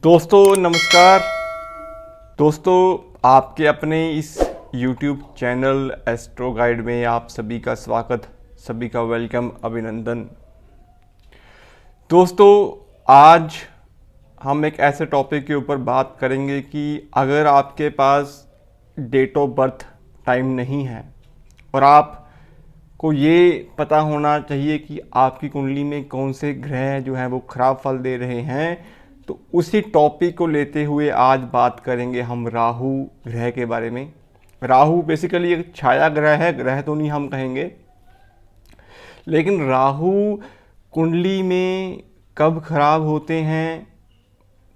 दोस्तों नमस्कार। दोस्तों आपके अपने इस YouTube चैनल एस्ट्रो गाइड में आप सभी का स्वागत, सभी का वेलकम, अभिनंदन। दोस्तों आज हम एक ऐसे टॉपिक के ऊपर बात करेंगे कि अगर आपके पास डेट ऑफ बर्थ टाइम नहीं है और आपको ये पता होना चाहिए कि आपकी कुंडली में कौन से ग्रह जो हैं वो खराब फल दे रहे हैं, तो उसी टॉपिक को लेते हुए आज बात करेंगे हम राहु ग्रह के बारे में। राहु बेसिकली एक छाया ग्रह है, ग्रह तो नहीं हम कहेंगे, लेकिन राहु कुंडली में कब खराब होते हैं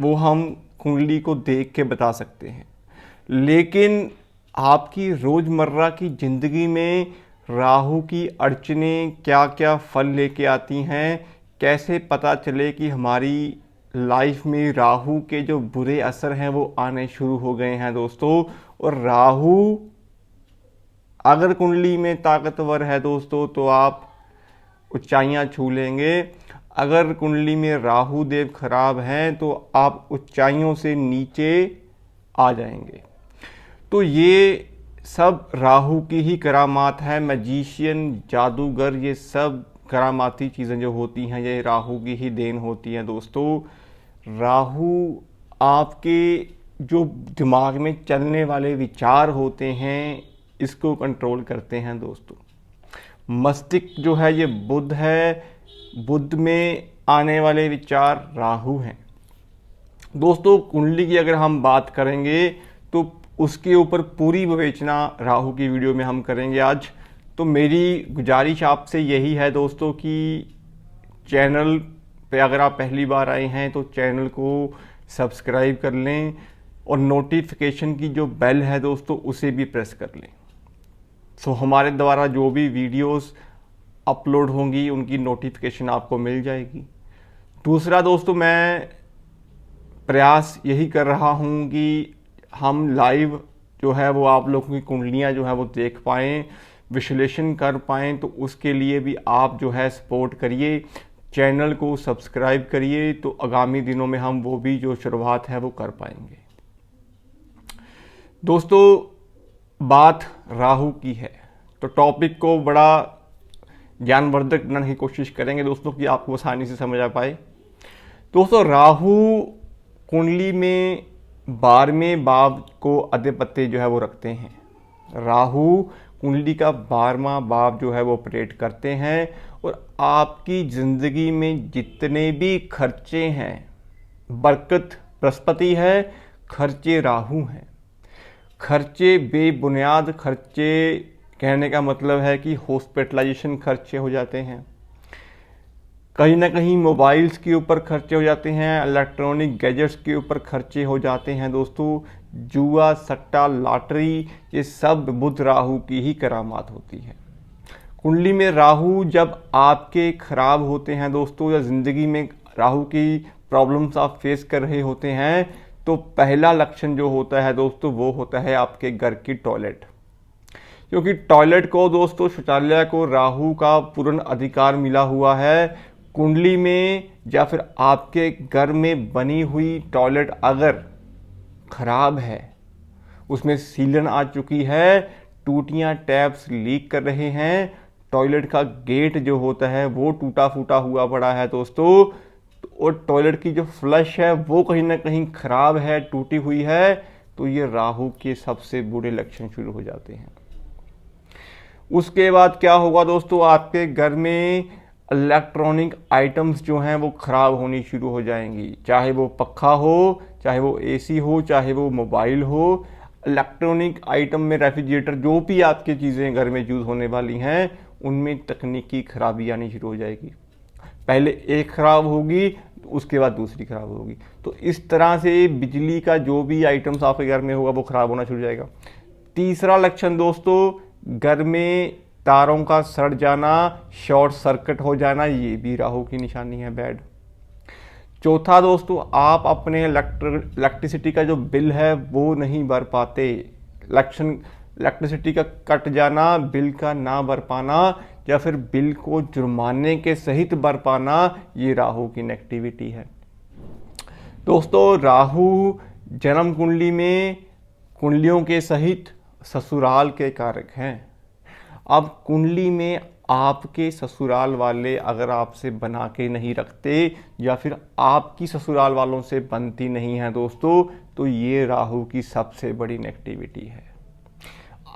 वो हम कुंडली को देख के बता सकते हैं, लेकिन आपकी रोज़मर्रा की ज़िंदगी में राहु की अड़चनें क्या क्या फल लेके आती हैं, कैसे पता चले कि हमारी लाइफ में राहु के जो बुरे असर हैं वो आने शुरू हो गए हैं दोस्तों। और राहु अगर कुंडली में ताकतवर है दोस्तों तो आप ऊंचाइयां छू लेंगे। अगर कुंडली में राहु देव खराब हैं तो आप ऊंचाइयों से नीचे आ जाएंगे। तो ये सब राहु की ही करामात है। मैजिशियन, जादूगर, ये सब करामाती चीज़ें जो होती हैं ये राहु की ही देन होती हैं दोस्तों। राहु आपके जो दिमाग में चलने वाले विचार होते हैं इसको कंट्रोल करते हैं दोस्तों। मस्तिष्क जो है ये बुध है, बुध में आने वाले विचार राहु हैं दोस्तों। कुंडली की अगर हम बात करेंगे तो उसके ऊपर पूरी विवेचना राहु की वीडियो में हम करेंगे आज। तो मेरी गुजारिश आपसे यही है दोस्तों कि चैनल पे अगर आप पहली बार आए हैं तो चैनल को सब्सक्राइब कर लें और नोटिफिकेशन की जो बेल है दोस्तों उसे भी प्रेस कर लें। सो हमारे द्वारा जो भी वीडियोस अपलोड होंगी उनकी नोटिफिकेशन आपको मिल जाएगी। दूसरा दोस्तों, मैं प्रयास यही कर रहा हूँ कि हम लाइव जो है वो आप लोगों की कुंडलियाँ जो है वो देख पाएँ, विश्लेषण कर पाएँ। तो उसके लिए भी आप जो है सपोर्ट करिए, चैनल को सब्सक्राइब करिए, तो आगामी दिनों में हम वो भी जो शुरुआत है वो कर पाएंगे। दोस्तों बात राहु की है तो टॉपिक को बड़ा ज्ञानवर्धक बनाने की कोशिश करेंगे दोस्तों कि आपको आसानी से समझ आ पाए। दोस्तों राहु कुंडली में 12वें भाव को आधिपत्य जो है वो रखते हैं। राहु कुंडली का 12वां भाव जो है वो ऑपरेट करते हैं और आपकी ज़िंदगी में जितने भी खर्चे हैं, बरकत बृहस्पति है, खर्चे राहु हैं। खर्चे बेबुनियाद खर्चे, कहने का मतलब है कि हॉस्पिटलाइजेशन खर्चे हो जाते हैं, कहीं ना कहीं मोबाइल्स के ऊपर खर्चे हो जाते हैं, इलेक्ट्रॉनिक गैजेट्स के ऊपर खर्चे हो जाते हैं दोस्तों। जुआ, सट्टा, लॉटरी, ये सब बुध राहु की ही करामात होती है। कुंडली में राहु जब आपके खराब होते हैं दोस्तों, या ज़िंदगी में राहु की प्रॉब्लम्स आप फेस कर रहे होते हैं, तो पहला लक्षण जो होता है दोस्तों वो होता है आपके घर की टॉयलेट। क्योंकि टॉयलेट को दोस्तों, शौचालय को राहु का पूर्ण अधिकार मिला हुआ है। कुंडली में या फिर आपके घर में बनी हुई टॉयलेट अगर खराब है, उसमें सीलन आ चुकी है, टूटियां टैप्स लीक कर रहे हैं, टॉयलेट का गेट जो होता है वो टूटा फूटा हुआ पड़ा है दोस्तों, और टॉयलेट की जो फ्लश है वो कहीं ना कहीं खराब है, टूटी हुई है, तो ये राहु के सबसे बुरे लक्षण शुरू हो जाते हैं। उसके बाद क्या होगा दोस्तों, आपके घर में इलेक्ट्रॉनिक आइटम्स जो हैं वो ख़राब होनी शुरू हो जाएंगी। चाहे वो पक्खा हो, चाहे वो एसी हो, चाहे वो मोबाइल हो, इलेक्ट्रॉनिक आइटम में रेफ्रिजरेटर, जो भी आपकी चीज़ें घर में यूज़ होने वाली हैं उनमें तकनीकी खराबी आनी शुरू हो जाएगी। पहले एक ख़राब होगी, उसके बाद दूसरी ख़राब होगी। तो इस तरह से बिजली का जो भी आइटम्स आपके घर में होगा वो ख़राब होना शुरू हो जाएगा। तीसरा लक्षण दोस्तों, घर में तारों का सड़ जाना, शॉर्ट सर्किट हो जाना, ये भी राहु की निशानी है, बैड। चौथा दोस्तों, आप अपने इलेक्ट्रिसिटी का जो बिल है वो नहीं भर पाते। लक्षण इलेक्ट्रिसिटी का कट जाना, बिल का ना भर पाना, या फिर बिल को जुर्माने के सहित भर पाना, ये राहु की नेगेटिविटी है। दोस्तों राहु जन्म कुंडली में कुंडलियों के सहित ससुराल के कारक हैं। अब कुंडली में आपके ससुराल वाले अगर आपसे बना के नहीं रखते या फिर आपकी ससुराल वालों से बनती नहीं है दोस्तों, तो ये राहु की सबसे बड़ी नेगेटिविटी है।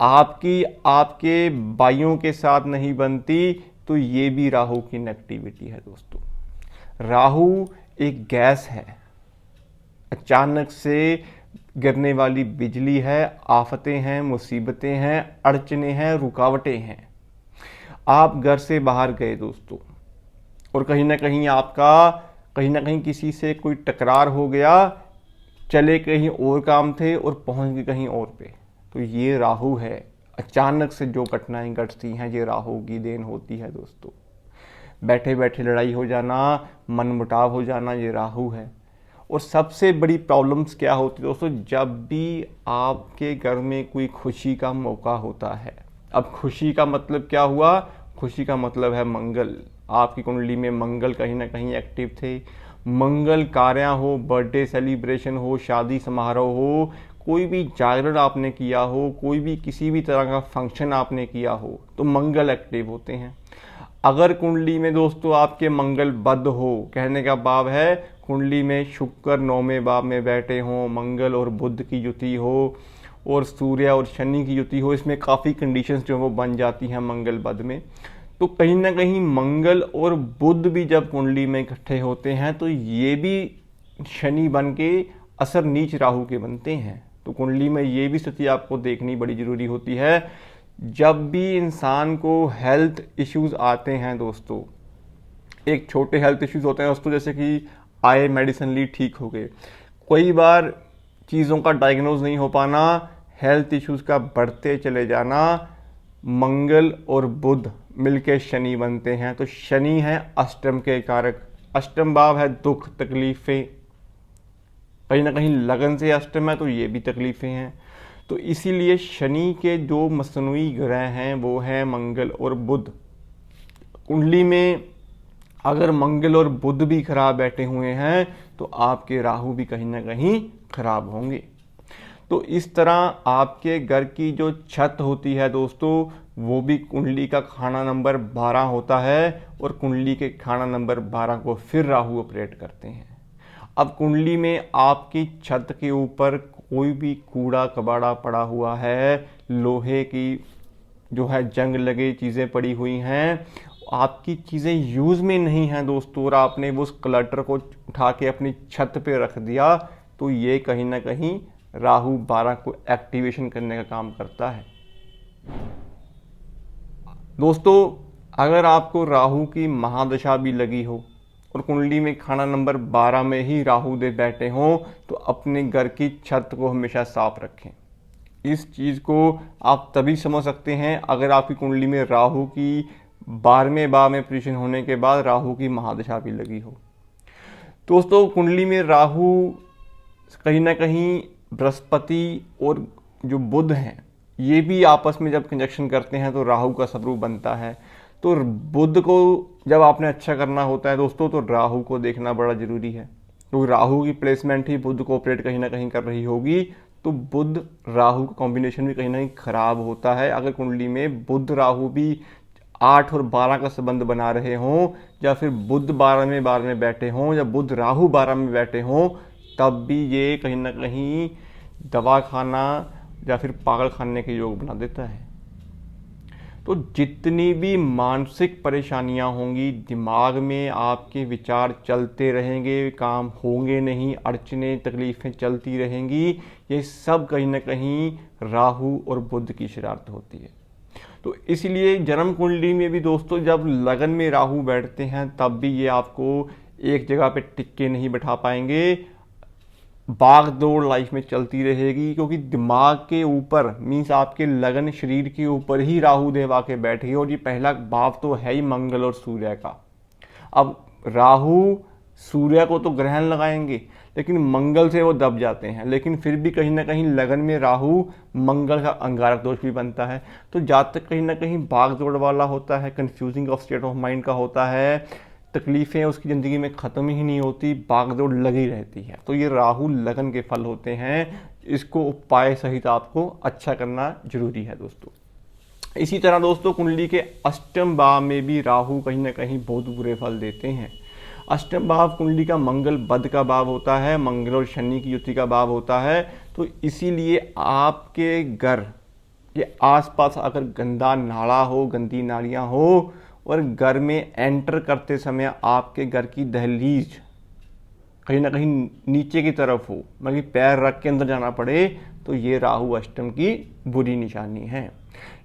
आपकी आपके भाइयों के साथ नहीं बनती तो ये भी राहु की नेगेटिविटी है दोस्तों। राहु एक गैस है, अचानक से गिरने वाली बिजली है, आफतें हैं, मुसीबतें हैं, अड़चने हैं, रुकावटें हैं। आप घर से बाहर गए दोस्तों और कहीं ना कहीं किसी से कोई टकरार हो गया, चले कहीं और काम थे और पहुंच गए कहीं और पे, तो ये राहु है। अचानक से जो घटनाएं घटती हैं ये राहु की देन होती है दोस्तों। बैठे बैठे लड़ाई हो जाना, मनमुटाव हो जाना, ये राहु है। और सबसे बड़ी प्रॉब्लम्स क्या होती है दोस्तों, जब भी आपके घर में कोई खुशी का मौका होता है। अब खुशी का मतलब क्या हुआ, खुशी का मतलब है मंगल। आपकी कुंडली में मंगल कहीं ना कहीं एक्टिव थे। मंगल कार्य हो, बर्थडे सेलिब्रेशन हो, शादी समारोह हो, कोई भी जागरण आपने किया हो, कोई भी किसी भी तरह का फंक्शन आपने किया हो, तो मंगल एक्टिव होते हैं। अगर कुंडली में दोस्तों आपके मंगल बद हो, कहने का भाव है कुंडली में शुक्र 9वें भाव में बैठे हों, मंगल और बुध की युति हो और सूर्य और शनि की युति हो, इसमें काफ़ी कंडीशंस जो वो बन जाती हैं मंगल बद में। तो कहीं ना कहीं मंगल और बुध भी जब कुंडली में इकट्ठे होते हैं तो ये भी शनि बन के असर नीच राहु के बनते हैं। तो कुंडली में ये भी स्थिति आपको देखनी बड़ी ज़रूरी होती है। जब भी इंसान को हेल्थ इश्यूज आते हैं दोस्तों, एक छोटे हेल्थ इश्यूज होते हैं दोस्तों, जैसे कि आए मेडिसिन ली ठीक हो गए, कई बार चीज़ों का डायग्नोज नहीं हो पाना, हेल्थ इश्यूज का बढ़ते चले जाना, मंगल और बुध मिलके शनि बनते हैं। तो शनि है अष्टम के कारक। अष्टम भाव है दुख, तकलीफें, कहीं ना कहीं लगन से अष्टम है तो ये भी तकलीफें हैं। तो इसीलिए शनि के जो मसनूई ग्रह हैं वो हैं मंगल और बुध। कुंडली में अगर मंगल और बुध भी खराब बैठे हुए हैं तो आपके राहु भी कहीं ना कहीं खराब होंगे। तो इस तरह आपके घर की जो छत होती है दोस्तों, वो भी कुंडली का खाना नंबर 12 होता है और कुंडली के खाना नंबर 12 को फिर राहु ऑपरेट करते हैं। अब कुंडली में आपकी छत के ऊपर कोई भी कूड़ा कबाड़ा पड़ा हुआ है, लोहे की जो है जंग लगे चीज़ें पड़ी हुई हैं, आपकी चीज़ें यूज़ में नहीं हैं दोस्तों, और आपने वो उस क्लटर को उठा के अपनी छत पे रख दिया, तो ये कहीं ना कहीं राहु 12 को एक्टिवेशन करने का काम करता है। दोस्तों अगर आपको राहु की महादशा भी लगी हो और कुंडली में खाना नंबर 12 में ही राहु दे बैठे हों, तो अपने घर की छत को हमेशा साफ रखें। इस चीज़ को आप तभी समझ सकते हैं अगर आपकी कुंडली में राहु की 12वें भाव में पोजीशन होने के बाद राहु की महादशा भी लगी हो। दोस्तों कुंडली में राहु कहीं ना कहीं बृहस्पति और जो बुध हैं ये भी आपस में जब कंजक्शन करते हैं तो राहु का स्वरूप बनता है। तो बुध को जब आपने अच्छा करना होता है दोस्तों, तो राहु को देखना बड़ा ज़रूरी है। तो राहु की प्लेसमेंट ही बुध को ऑपरेट कहीं ना कहीं कर रही होगी, तो बुध राहु का कॉम्बिनेशन भी कहीं ना कहीं खराब होता है। अगर कुंडली में बुध राहु भी 8 और 12 का संबंध बना रहे हों, या फिर बुध 12 में बैठे हों, या बुध राहु 12 में बैठे हों, तब भी ये कहीं ना कहीं दवा खाना या फिर पागल खाने के योग बना देता है। तो जितनी भी मानसिक परेशानियां होंगी, दिमाग में आपके विचार चलते रहेंगे, काम होंगे नहीं, अड़चने तकलीफ़ें चलती रहेंगी, ये सब कहीं ना कहीं राहु और बुध की शरारत होती है। तो इसलिए जन्म कुंडली में भी दोस्तों जब लगन में राहु बैठते हैं तब भी ये आपको एक जगह पे टिक के नहीं बैठा पाएंगे, भाग दौड़ लाइफ में चलती रहेगी, क्योंकि दिमाग के ऊपर मीन्स आपके लगन शरीर के ऊपर ही राहु देव आके बैठे, और ये पहला भाव तो है ही मंगल और सूर्य का। अब राहु सूर्य को तो ग्रहण लगाएंगे लेकिन मंगल से वो दब जाते हैं, लेकिन फिर भी कहीं ना कहीं लगन में राहु मंगल का अंगारक दोष भी बनता है। तो जातक कहीं ना कहीं भाग दौड़ वाला होता है, confusing of state of mind का होता है, तकलीफ़ें उसकी ज़िंदगी में ख़त्म ही नहीं होती, भागदौड़ लगी रहती है। तो ये राहु लगन के फल होते हैं, इसको उपाय सहित आपको अच्छा करना जरूरी है दोस्तों। इसी तरह दोस्तों कुंडली के अष्टम भाव में भी राहु कहीं ना कहीं बहुत बुरे फल देते हैं। अष्टम भाव कुंडली का मंगल बद का भाव होता है, मंगल और शनि की युति का भाव होता है। तो इसीलिए आपके घर के आसपास अगर गंदा नाला हो, गंदी नालियाँ हो और घर में एंटर करते समय आपके घर की दहलीज कहीं ना कहीं नीचे की तरफ हो, मतलब पैर रख के अंदर जाना पड़े, तो ये राहु अष्टम की बुरी निशानी है।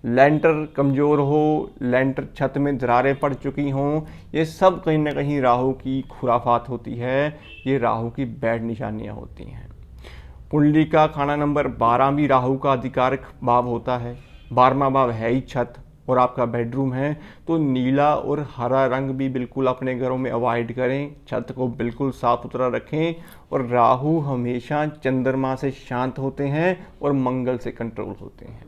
लेंटर कमज़ोर हो, लेंटर छत में दरारें पड़ चुकी हों, ये सब कहीं ना कहीं राहु की खुराफात होती है, ये राहु की बैड निशानियाँ होती हैं। कुंडली का खाना नंबर 12 भी राहु का अधिकारक भाव होता है। 12वां भाव है ही छत और आपका बेडरूम है, तो नीला और हरा रंग भी बिल्कुल अपने घरों में अवॉइड करें। छत को बिल्कुल साफ सुथरा रखें। और राहु हमेशा चंद्रमा से शांत होते हैं और मंगल से कंट्रोल होते हैं,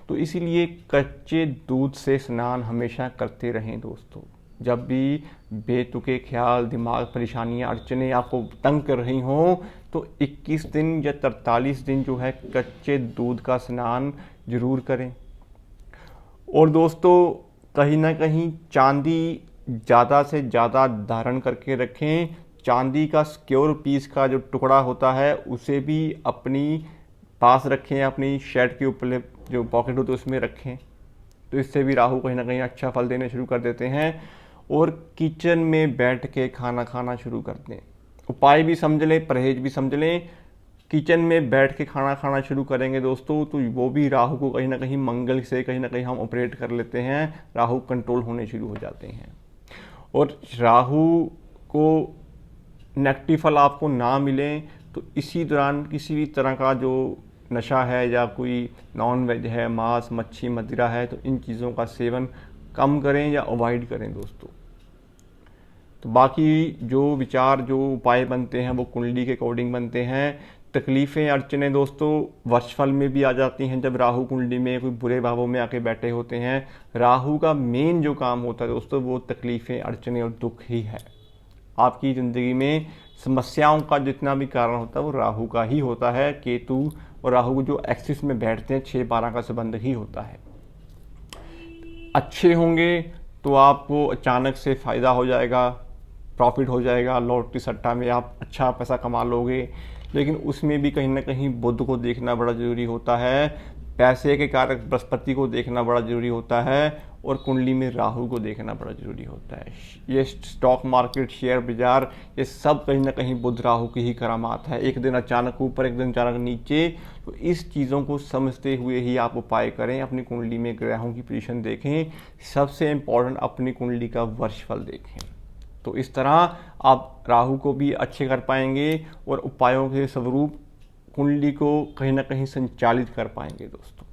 तो इसीलिए कच्चे दूध से स्नान हमेशा करते रहें दोस्तों। जब भी बेतुके ख्याल, दिमाग, परेशानियां, अड़चने आपको तंग कर रही हों, तो 21 दिन या 43 दिन जो है कच्चे दूध का स्नान जरूर करें। और दोस्तों कहीं ना कहीं चांदी ज़्यादा से ज़्यादा धारण करके रखें। चांदी का सिक्योर पीस का जो टुकड़ा होता है उसे भी अपनी पास रखें, अपनी शर्ट के ऊपर जो पॉकेट होती है उसमें रखें, तो इससे भी राहु कहीं ना कहीं अच्छा फल देने शुरू कर देते हैं। और किचन में बैठ के खाना खाना शुरू कर दें। उपाय भी समझ लें, परहेज भी समझ लें। किचन में बैठ के खाना खाना शुरू करेंगे दोस्तों, तो वो भी राहु को कहीं ना कहीं मंगल से कहीं ना कहीं हम ऑपरेट कर लेते हैं, राहु कंट्रोल होने शुरू हो जाते हैं। और राहु को नेगेटिव फल आपको ना मिले, तो इसी दौरान किसी भी तरह का जो नशा है या कोई नॉन वेज है, मांस, मच्छी, मदिरा है, तो इन चीज़ों का सेवन कम करें या अवॉइड करें दोस्तों। तो बाकी जो विचार, जो उपाय बनते हैं वो कुंडली के अकॉर्डिंग बनते हैं। तकलीफ़ें, अड़चने दोस्तों वर्षफल में भी आ जाती हैं जब राहु कुंडली में कोई बुरे भावों में आके बैठे होते हैं। राहु का मेन जो काम होता है दोस्तों वो तकलीफ़ें, अड़चने और दुख ही है। आपकी ज़िंदगी में समस्याओं का जितना भी कारण होता है वो राहु का ही होता है। केतु और राहु जो एक्सिस में बैठते हैं 6-12 का संबंध ही होता है। अच्छे होंगे तो आपको अचानक से फ़ायदा हो जाएगा, प्रॉफिट हो जाएगा, लॉटरी सट्टा में आप अच्छा पैसा कमा लोगे। लेकिन उसमें भी कहीं ना कहीं बुध को देखना बड़ा ज़रूरी होता है, पैसे के कारक बृहस्पति को देखना बड़ा ज़रूरी होता है, और कुंडली में राहु को देखना बड़ा ज़रूरी होता है। ये स्टॉक मार्केट, शेयर बाजार, ये सब कहीं ना कहीं बुध राहु की ही करामात है। एक दिन अचानक ऊपर, एक दिन अचानक नीचे, तो इस चीज़ों को समझते हुए ही आप उपाय करें। अपनी कुंडली में ग्रहों की पोजीशन देखें, सबसे इम्पोर्टेंट अपनी कुंडली का वर्षफल देखें, तो इस तरह आप राहु को भी अच्छे कर पाएंगे और उपायों के स्वरूप कुंडली को कहीं ना कहीं संचालित कर पाएंगे दोस्तों।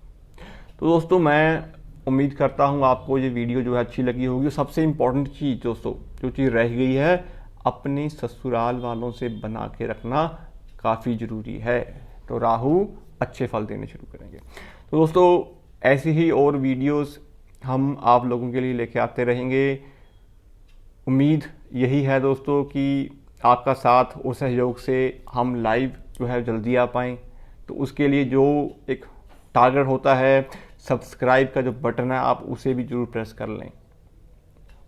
तो दोस्तों मैं उम्मीद करता हूँ आपको ये वीडियो जो है अच्छी लगी होगी। सबसे इम्पोर्टेंट चीज़ दोस्तों, जो चीज़ रह गई है, अपने ससुराल वालों से बना के रखना काफ़ी ज़रूरी है, तो राहु अच्छे फल देने शुरू करेंगे। तो दोस्तों ऐसी ही और वीडियोस हम आप लोगों के लिए लेके आते रहेंगे। उम्मीद यही है दोस्तों कि आपका साथ और सहयोग से हम लाइव जो है जल्दी आ पाएँ। तो उसके लिए जो एक टारगेट होता है, सब्सक्राइब का जो बटन है, आप उसे भी जरूर प्रेस कर लें।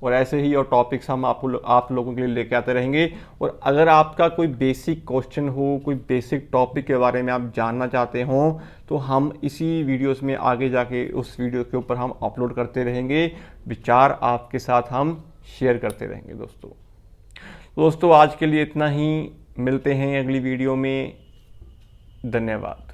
और ऐसे ही और टॉपिक्स हम आप लोगों के लिए लेके आते रहेंगे। और अगर आपका कोई बेसिक क्वेश्चन हो, कोई बेसिक टॉपिक के बारे में आप जानना चाहते हो, तो हम इसी वीडियोस में आगे जाके उस वीडियो के ऊपर हम अपलोड करते रहेंगे, विचार आपके साथ हम शेयर करते रहेंगे दोस्तों आज के लिए इतना ही। मिलते हैं अगली वीडियो में। धन्यवाद।